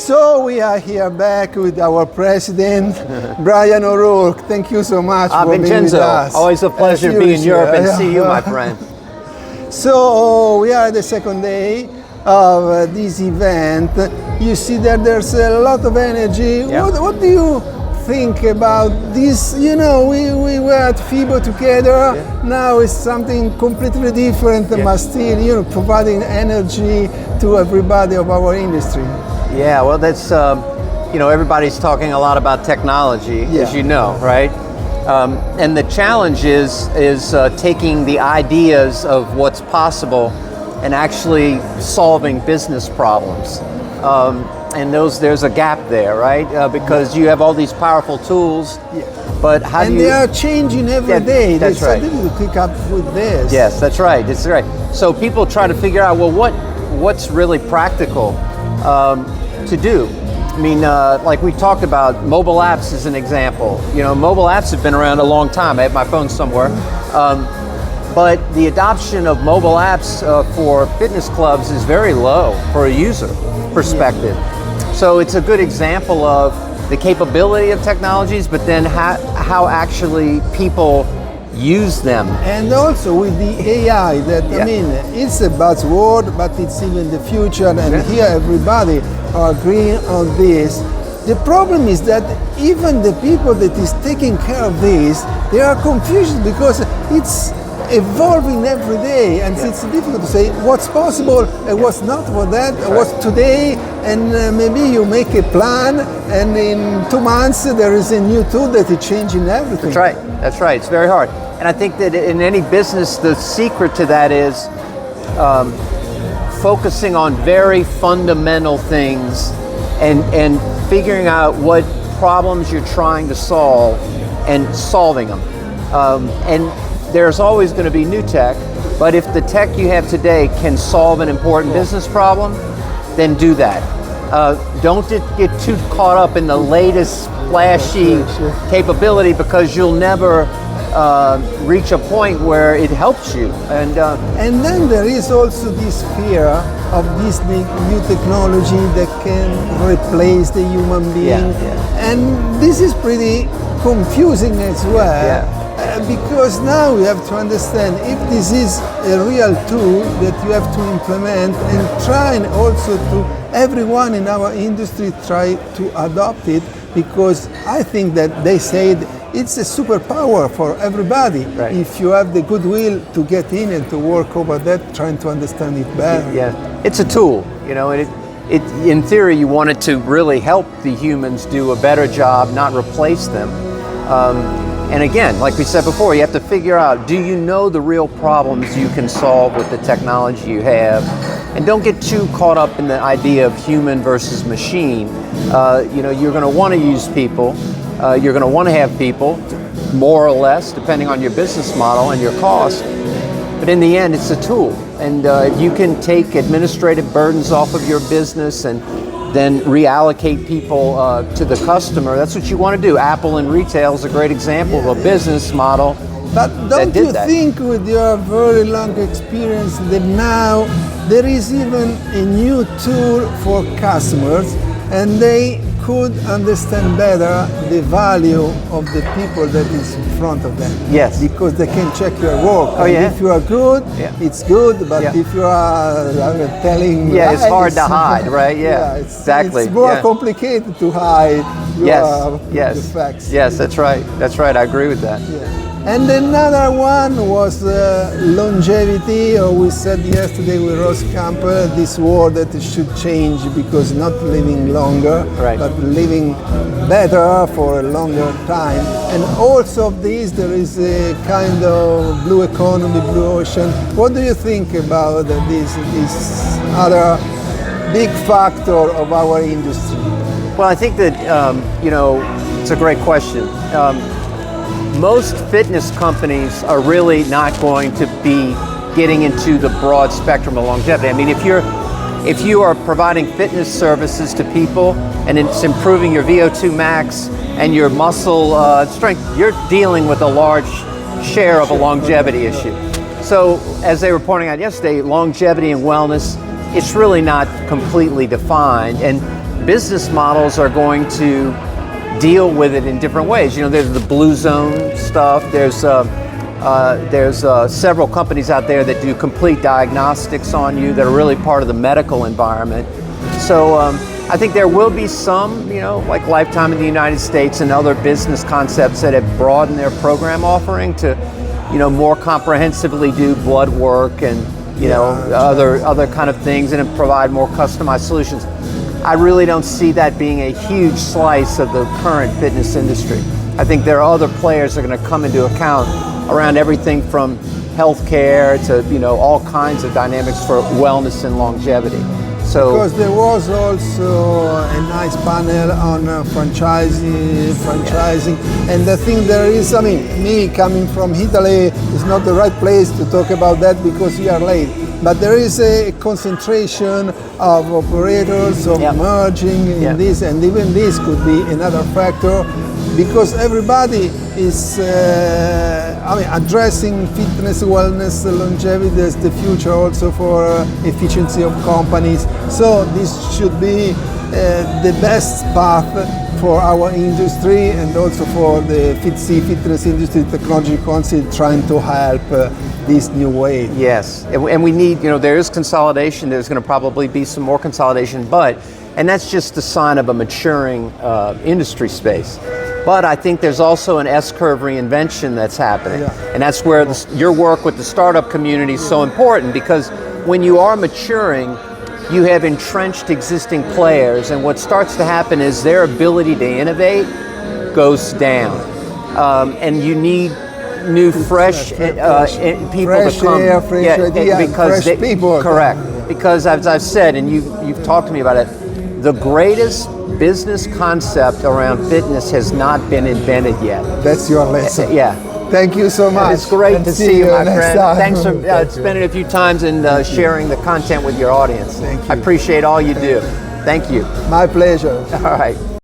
So we are here back with our president, Bryan O'Rourke. Thank you so much for being with us. Always a pleasure to be in Europe and see you, my friend. So we are at the second day of this event. You see that there's a lot of energy. Yeah. What do you think about this? You know, we were at FIBO together. Yeah. Now it's something completely different, but still, you know, providing energy to everybody of our industry. Yeah, well, that's, you know, everybody's talking a lot about technology, as you know, right? And the challenge is taking the ideas of what's possible and actually solving business problems. And there's a gap there, right? Because you have all these powerful tools, but how do you... And they are changing every day. That's right. They need to pick up with this. Yes, that's right. That's right. So people try to figure out, well, what's really practical to do. I mean, like we talked about, mobile apps is an example. You know, mobile apps have been around a long time. I have my phone somewhere. But the adoption of mobile apps for fitness clubs is very low for a user perspective. So it's a good example of the capability of technologies, but then how actually people use them. And also with the AI, that I mean, it's a buzzword, but it's even the future, and here everybody are agreeing on this. The problem is that even the people that is taking care of this, they are confused because it's evolving every day, and it's difficult to say what's possible and what's not for that, what's today, and maybe you make a plan, and in 2 months there is a new tool that is changing everything. That's right. That's right. It's very hard. And I think that in any business, the secret to that is focusing on very fundamental things and figuring out what problems you're trying to solve and solving them. And there's always going to be new tech, but if the tech you have today can solve an important business problem, then do that. Don't get too caught up in the latest flashy capability, because you'll never reach a point where it helps you. And then there is also this fear of this new technology that can replace the human being. And this is pretty confusing as well. Because now we have to understand if this is a real tool that you have to implement, and trying also to everyone in our industry try to adopt it, because I think that they said it's a superpower for everybody if you have the goodwill to get in and to work over that, trying to understand it better. Yeah, it's a tool, you know, and it in theory you want it to really help the humans do a better job, not replace them. And again, like we said before, you have to figure out, do you know the real problems you can solve with the technology you have? And don't get too caught up in the idea of human versus machine. You know, you're going to want to use people. You're going to want to have people, more or less, depending on your business model and your cost. But in the end, it's a tool. And if you can take administrative burdens off of your business and then reallocate people to the customer, that's what you want to do. Apple in retail is a great example of a business model. But don't you think, with your very long experience, that now there is even a new tool for customers, and they could understand better the value of the people that is in front of them? Yes. Because they can check your work. Oh, and if you are good, it's good, but if you are telling lies, it's hard to hide, right? It's more complicated to hide the facts. Yes, that's right. That's right. I agree with that. And another one was longevity, or we said yesterday with Ross Campbell, this word that it should change, because not living longer, but living better for a longer time. And also of this, there is a kind of blue economy, blue ocean. What do you think about this other big factor of our industry? Well, I think that, you know, it's a great question. Most fitness companies are really not going to be getting into the broad spectrum of longevity. I mean, if you are providing fitness services to people and it's improving your VO2 max and your muscle strength, you're dealing with a large share of a longevity issue. So, as they were pointing out yesterday, longevity and wellness, it's really not completely defined. And business models are going to deal with it in different ways. You know, there's the blue zone stuff. There's several companies out there that do complete diagnostics on you that are really part of the medical environment. So I think there will be some, you know, like Lifetime in the United States and other business concepts that have broadened their program offering to, you know, more comprehensively do blood work and, you know, other kind of things and provide more customized solutions. I really don't see that being a huge slice of the current fitness industry. I think there are other players that are going to come into account around everything from healthcare to, you know, all kinds of dynamics for wellness and longevity. So, because there was also a nice panel on franchising, and I think there is, I mean, me coming from Italy is not the right place to talk about that because we are late, but there is a concentration of operators of merging in this, and even this could be another factor because everybody is addressing fitness, wellness, longevity as the future also for efficiency of companies. So this should be the best path for our industry and also for the fitness industry, technology council trying to help this new way. Yes, and we need, you know, there is consolidation. There's going to probably be some more consolidation, and that's just a sign of a maturing industry space. But I think there's also an S-curve reinvention that's happening. And that's where your work with the startup community is so important, because when you are maturing, you have entrenched existing players, and what starts to happen is their ability to innovate goes down. And you need new, fresh people fresh to come. Air, fresh idea, because fresh people. Correct. Because as I've said, and you've talked to me about it, the greatest business concept around fitness has not been invented yet. That's your lesson. Yeah. Thank you so much. It's great to see you, my friend. Time. Thanks for spending a few times and sharing the content with your audience. Thank you. I appreciate all you do. Thank you. My pleasure. All right.